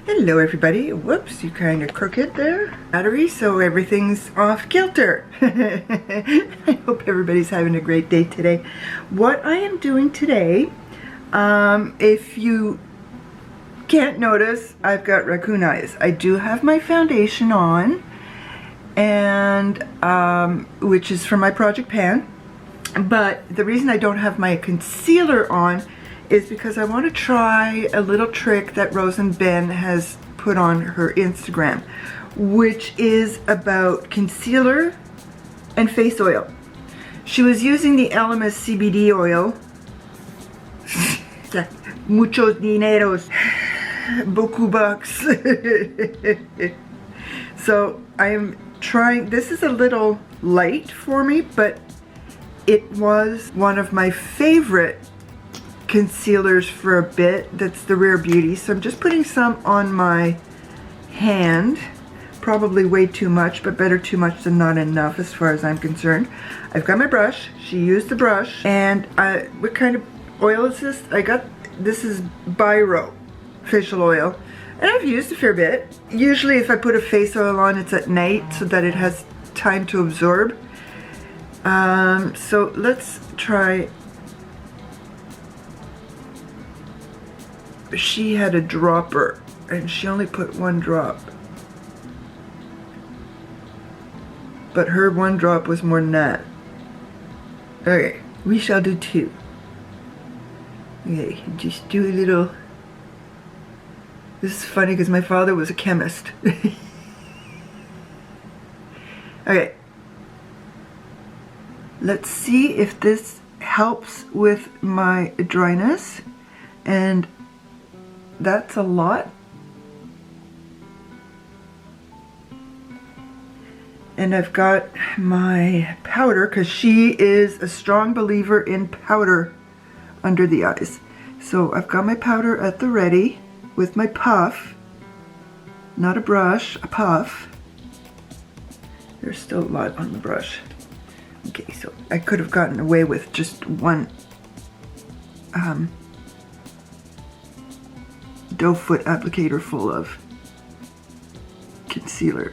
Hello everybody. Whoops, you kind of crooked there. Battery, so everything's off kilter. I hope everybody's having a great day today. What I am doing today, if you can't notice, I've got raccoon eyes. I do have my foundation on, and which is from my Project Pan. But the reason I don't have my concealer on is because I want to try a little trick that Rose and Ben has put on her Instagram, which is about concealer and face oil. She was using the Elemis CBD oil. Muchos dineros. Beaucoup bucks. So I'm trying, this is a little light for me, but it was one of my favorite concealers for a bit. That's the Rare Beauty. So I'm just putting some on my hand. Probably way too much, but better too much than not enough as far as I'm concerned. I've got my brush. She used the brush. And what kind of oil is this? This is Biro facial oil. And I've used a fair bit. Usually if I put a face oil on, it's at night so that it has time to absorb. So let's try. She had a dropper and she only put one drop, but her one drop was more than that. Okay, we shall do two. Okay, just do a little. This is funny because my father was a chemist. Okay, let's see if this helps with my dryness. And that's a lot. And I've got my powder because she is a strong believer in powder under the eyes. So I've got my powder at the ready with my puff. Not a brush, a puff. There's still a lot on the brush. Okay, so I could have gotten away with just one doe foot applicator full of concealer.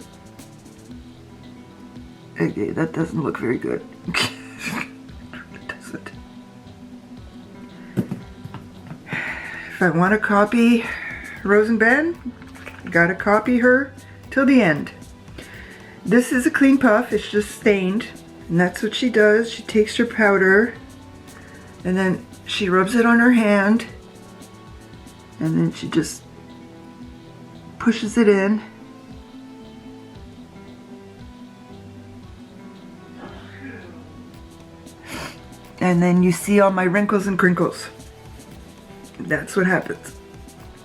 Okay, that doesn't look very good. It doesn't. If I want to copy Rose and Ben, gotta copy her till the end. This is a clean puff, it's just stained, and that's what she does. She takes her powder and then she rubs it on her hand, and then she just pushes it in. And then you see all my wrinkles and crinkles. That's what happens.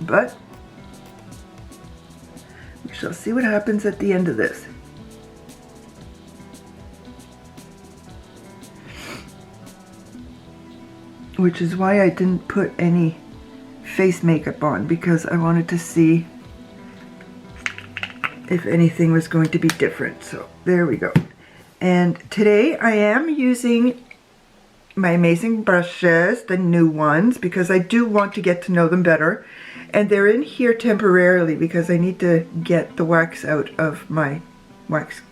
But we shall see what happens at the end of this. Which is why I didn't put any face makeup on, because I wanted to see if anything was going to be different. So there we go. And today I am using my amazing brushes, the new ones, because I do want to get to know them better. And they're in here temporarily because I need to get the wax out of my wax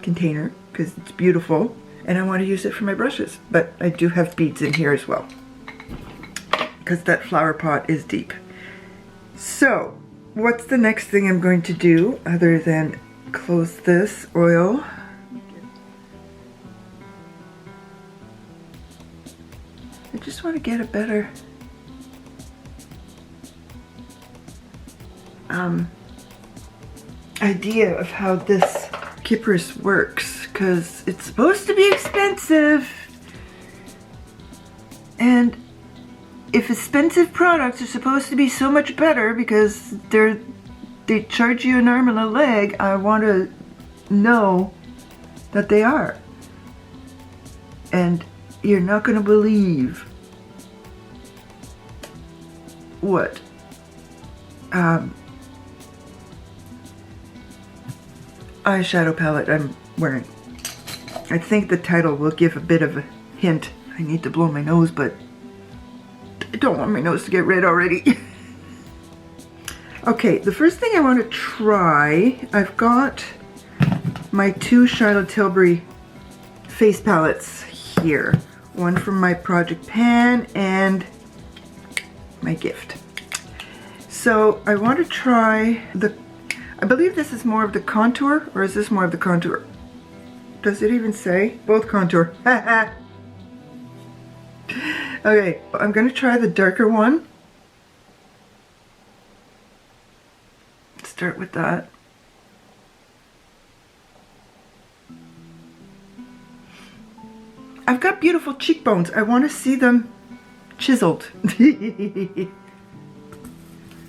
container because it's beautiful and I want to use it for my brushes. But I do have beads in here as well, because that flower pot is deep. So, what's the next thing I'm going to do other than close this oil? I just want to get a better idea of how this Cypress works, because it's supposed to be expensive. And if expensive products are supposed to be so much better because they charge you an arm and a leg, I want to know that they are. And you're not going to believe what eyeshadow palette I'm wearing. I think the title will give a bit of a hint. I need to blow my nose, but I don't want my nose to get red already. Okay, the first thing I want to try, I've got my two Charlotte Tilbury face palettes here. One from my project pan and my gift. So I want to try the, I believe this is more of the contour, or is this more of the contour? Does it even say? Both contour. Okay, I'm going to try the darker one. Start with that. I've got beautiful cheekbones. I want to see them chiseled.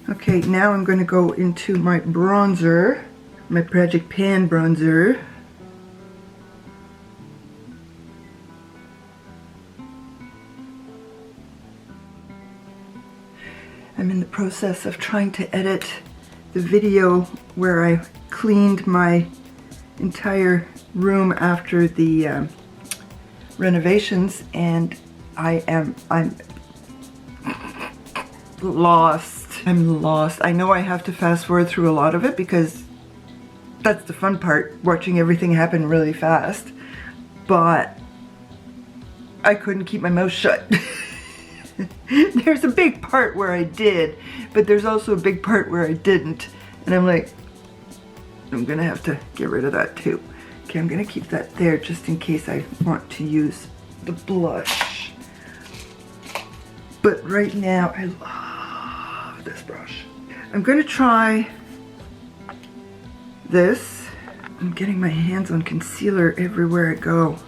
Okay, now I'm going to go into my bronzer, my Project Pan bronzer. I'm in the process of trying to edit the video where I cleaned my entire room after the renovations, and I'm lost. I'm lost. I know I have to fast forward through a lot of it because that's the fun part, watching everything happen really fast, but I couldn't keep my mouth shut. There's a big part where I did, but there's also a big part where I didn't, and I'm like, I'm gonna have to get rid of that too. Okay, I'm gonna keep that there just in case I want to use the blush. But right now, I love this brush. I'm gonna try this. I'm getting my hands on concealer everywhere I go.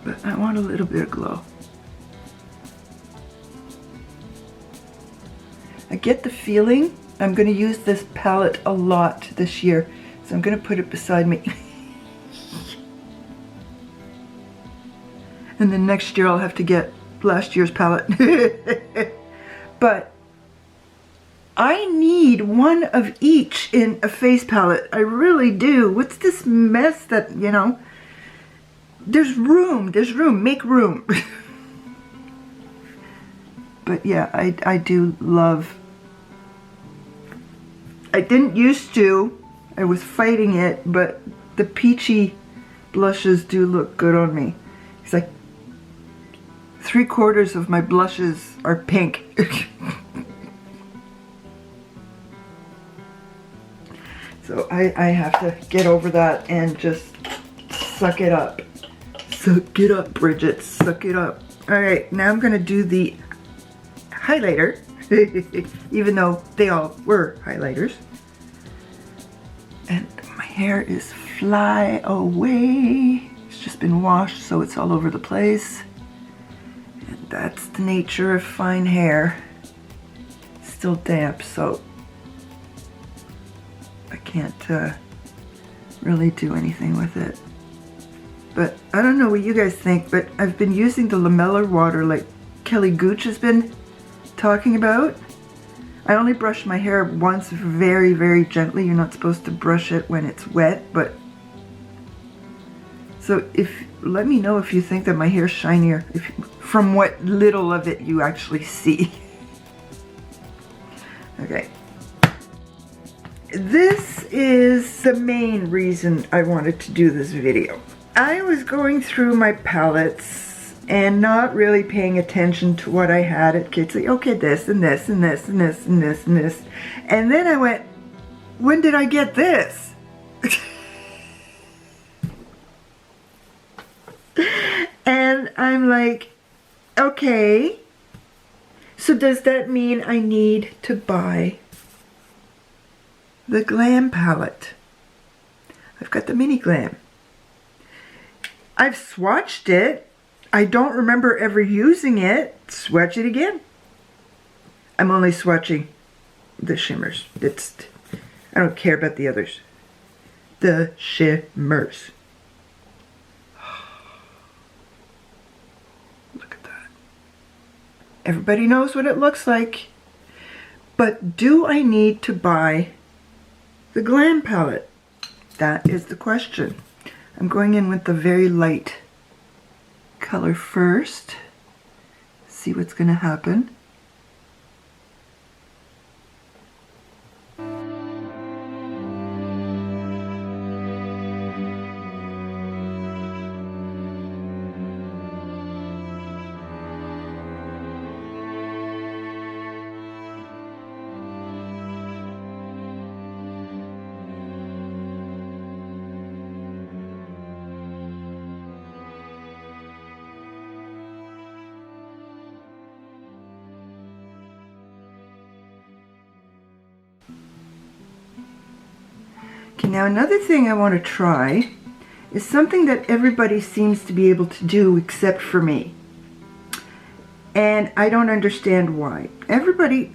But I want a little bit of glow. I get the feeling I'm going to use this palette a lot this year, so I'm going to put it beside me. And then next year I'll have to get last year's palette. But I need one of each in a face palette. I really do. What's this mess that, you know? There's room, make room. But yeah, I do love, I didn't used to, I was fighting it, but the peachy blushes do look good on me. It's like 3/4 of my blushes are pink. So I have to get over that and just suck it up. Suck it up, Bridget, suck it up. All right, now I'm gonna do the highlighter, even though they all were highlighters. And my hair is fly away. It's just been washed, so it's all over the place. And that's the nature of fine hair. It's still damp, so I can't really do anything with it. But I don't know what you guys think, but I've been using the lamellar water like Kelly Gooch has been talking about. I only brush my hair once very, very gently. You're not supposed to brush it when it's wet, but... So let me know if you think that my hair's shinier, from what little of it you actually see. Okay. This is the main reason I wanted to do this video. I was going through my palettes and not really paying attention to what I had at Kids. Like, okay, this and this and this and this and this and this. And then I went, when did I get this? And I'm like, okay, so does that mean I need to buy the Glam palette? I've got the mini Glam. I've swatched it. I don't remember ever using it. Swatch it again. I'm only swatching the shimmers. I don't care about the others. The shimmers. Look at that. Everybody knows what it looks like. But do I need to buy the Glam palette? That is the question. I'm going in with the very light color first. see what's going to happen. Okay, now another thing I want to try is something that everybody seems to be able to do except for me. And I don't understand why. Everybody,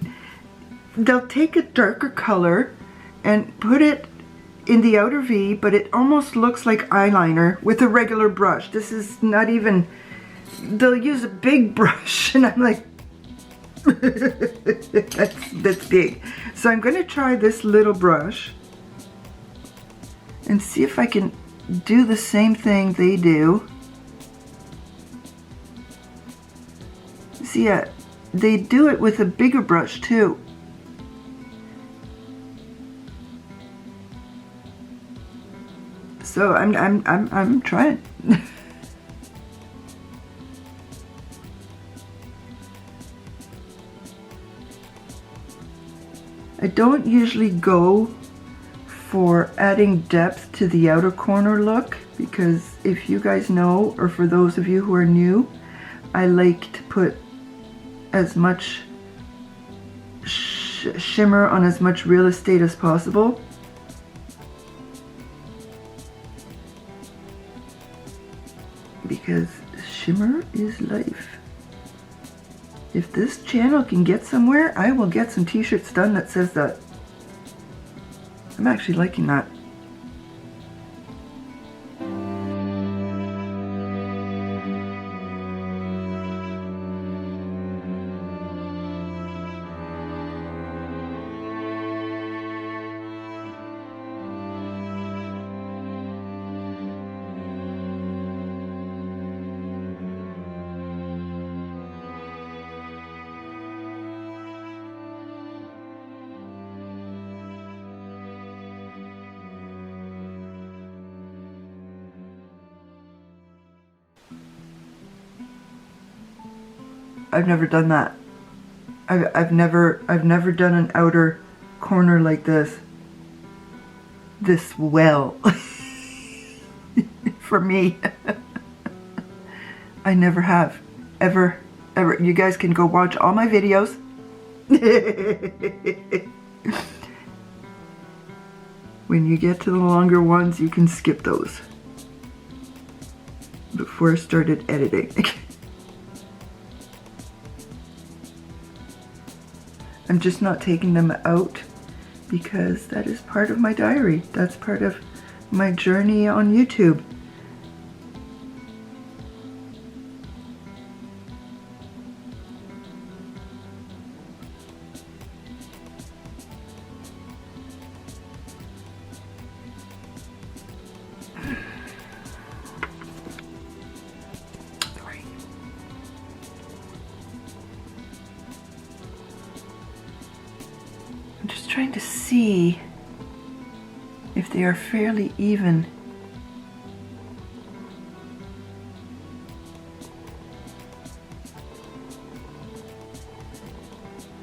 they'll take a darker color and put it in the outer V, but it almost looks like eyeliner with a regular brush. This is not even, they'll use a big brush and I'm like, that's big. So I'm going to try this little brush and see if I can do the same thing they do. See, they do it with a bigger brush too. So I'm trying. I don't usually go for adding depth to the outer corner look, because if you guys know, or for those of you who are new, I like to put as much shimmer on as much real estate as possible. Because shimmer is life. If this channel can get somewhere, I will get some t-shirts done that says that. I'm actually liking that. I've never done that. I've never done an outer corner like this well. For me. I never have. Ever. You guys can go watch all my videos. When you get to the longer ones, you can skip those. Before I started editing. I'm just not taking them out because that is part of my diary. That's part of my journey on YouTube. Trying to see if they are fairly even.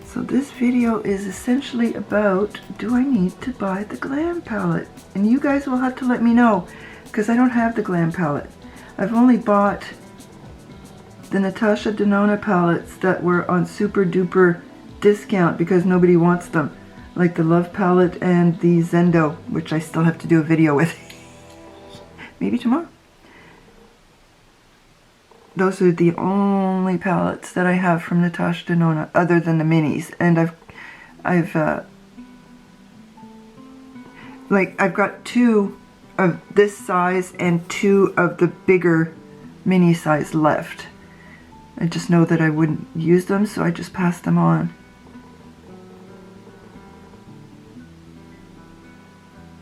So this video is essentially about, do I need to buy the Glam palette? And you guys will have to let me know, because I don't have the Glam palette. I've only bought the Natasha Denona palettes that were on super duper discount because nobody wants them. Like the Love palette and the Zendo, which I still have to do a video with. Maybe tomorrow. Those are the only palettes that I have from Natasha Denona, other than the minis. And I've got 2 of this size and 2 of the bigger mini size left. I just know that I wouldn't use them, so I just passed them on.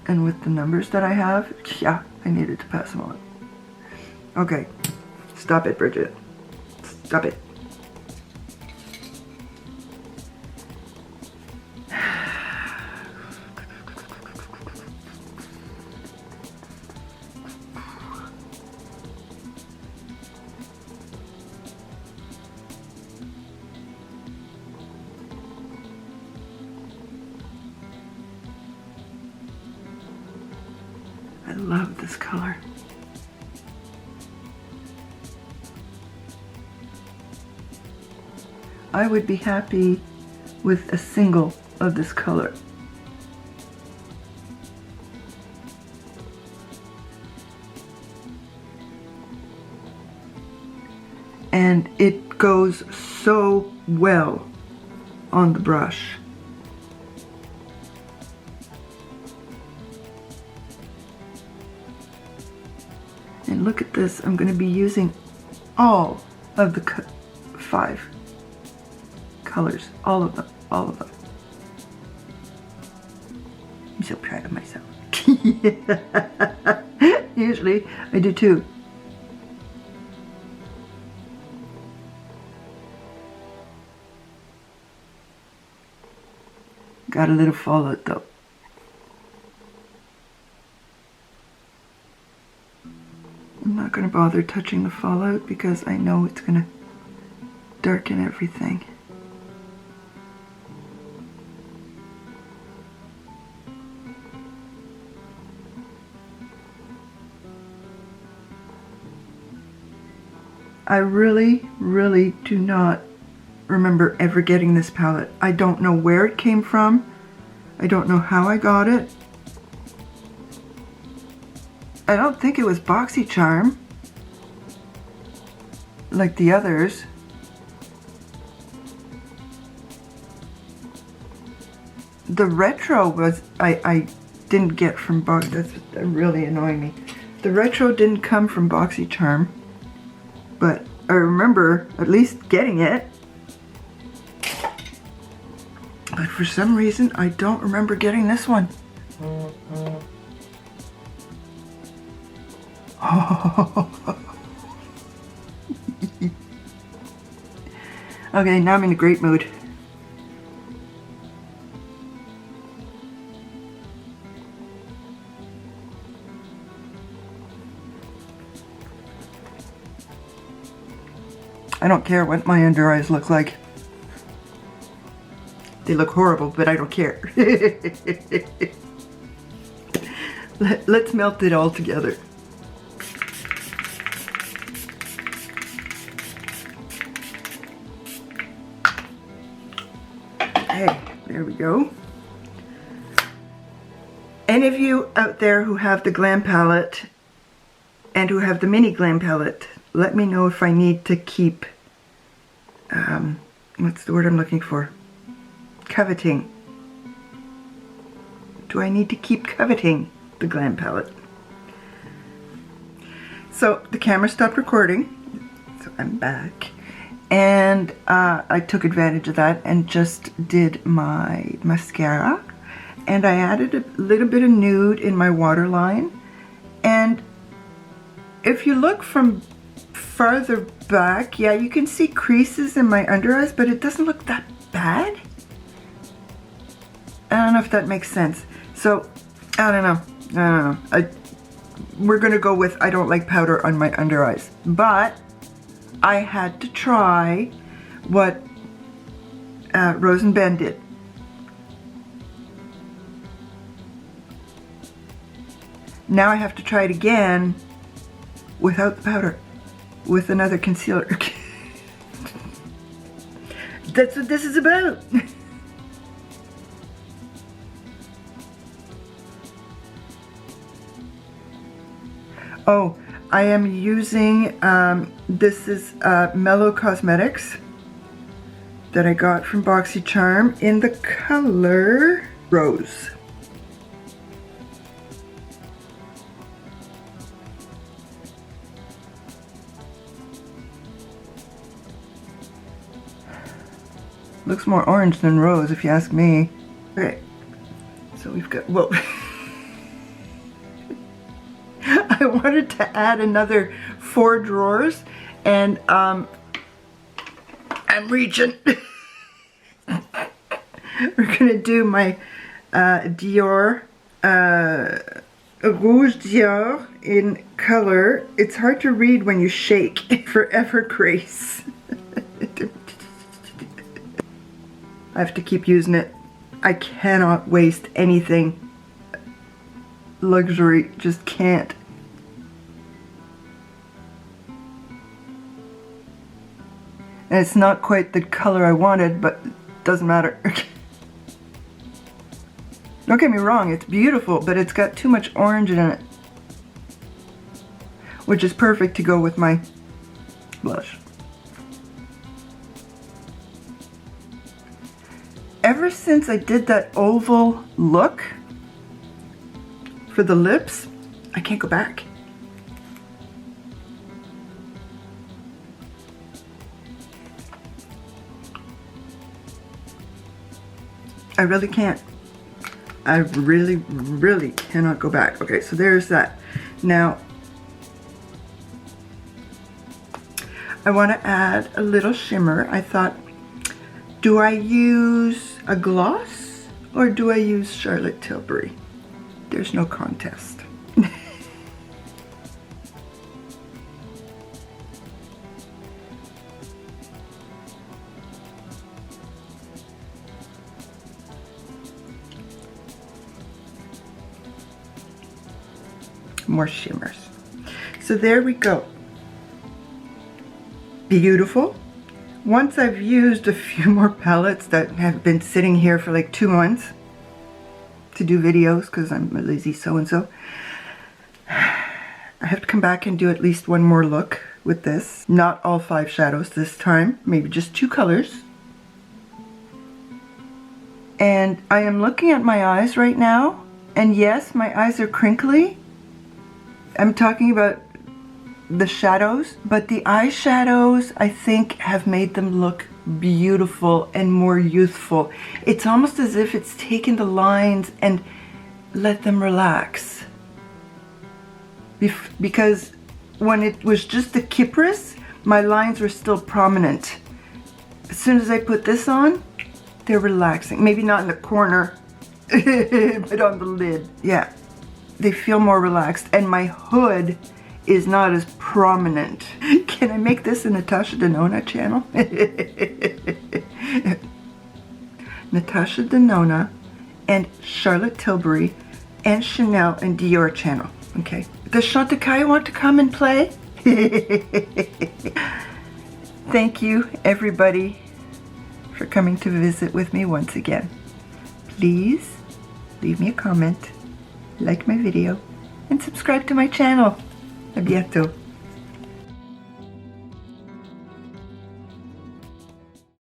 And with the numbers that I have, yeah, I needed to pass them on. Okay, stop it, Bridget. Stop it. love this color. I would be happy with a single of this color. And it goes so well on the brush. And look at this, I'm going to be using all of the 5 colors, all of them, all of them. I'm so proud of myself. Usually I do too. Got a little fallout though. I'm not going to bother touching the fallout because I know it's going to darken everything. I really, really do not remember ever getting this palette. I don't know where it came from. I don't know how I got it. I don't think it was BoxyCharm like the others. The retro was I didn't get from Box. That's really annoying me. The retro didn't come from BoxyCharm, but I remember at least getting it. But for some reason, I don't remember getting this one. Okay, now I'm in a great mood. I don't care what my under eyes look like. They look horrible, but I don't care. Let's melt it all together. Hey, there we go. Any of you out there who have the Glam palette and who have the mini Glam palette, let me know if I need to keep, what's the word I'm looking for? Coveting. Do I need to keep coveting the Glam palette? So the camera stopped recording, so I'm back. And I took advantage of that and just did my mascara. And I added a little bit of nude in my waterline. And if you look from farther back, yeah, you can see creases in my under eyes, but it doesn't look that bad. I don't know if that makes sense. So, I don't know. We're gonna go with I don't like powder on my under eyes. But I had to try what Rose and Ben did. Now I have to try it again without the powder, with another concealer. That's what this is about. Oh, I am using, this is Mellow Cosmetics that I got from BoxyCharm in the color Rose. Looks more orange than rose if you ask me. Okay, so we've got, whoa. I wanted to add another 4 drawers, and I'm reaching. We're gonna do my Dior Rouge Dior in color. It's hard to read when you shake. Forever Grace. I have to keep using it. I cannot waste anything. luxury. Just can't. And it's not quite the color I wanted, but doesn't matter. Don't get me wrong, it's beautiful, but it's got too much orange in it, which is perfect to go with my blush. Ever since I did that oval look for the lips, I can't go back. I really can't. I really, really cannot go back. Okay, so there's that. Now, I want to add a little shimmer. I thought, do I use a gloss or do I use Charlotte Tilbury? There's no contest. More shimmers. So there we go. Beautiful. Once I've used a few more palettes that have been sitting here for like 2 months to do videos because I'm a lazy so-and-so, I have to come back and do at least one more look with this. Not all 5 shadows this time, maybe just 2 colors. And I am looking at my eyes right now, and yes, my eyes are crinkly. I'm talking about the shadows, but the eyeshadows, I think, have made them look beautiful and more youthful. It's almost as if it's taken the lines and let them relax. Because when it was just the Kypris, my lines were still prominent. As soon as I put this on, they're relaxing. Maybe not in the corner, but on the lid. Yeah. They feel more relaxed, and my hood is not as prominent. Can I make this a Natasha Denona channel? Natasha Denona and Charlotte Tilbury and Chanel and Dior channel. Okay. Does Chantecaille want to come and play? Thank you, everybody, for coming to visit with me once again. Please leave me a comment, like my video, and subscribe to my channel. A bientôt.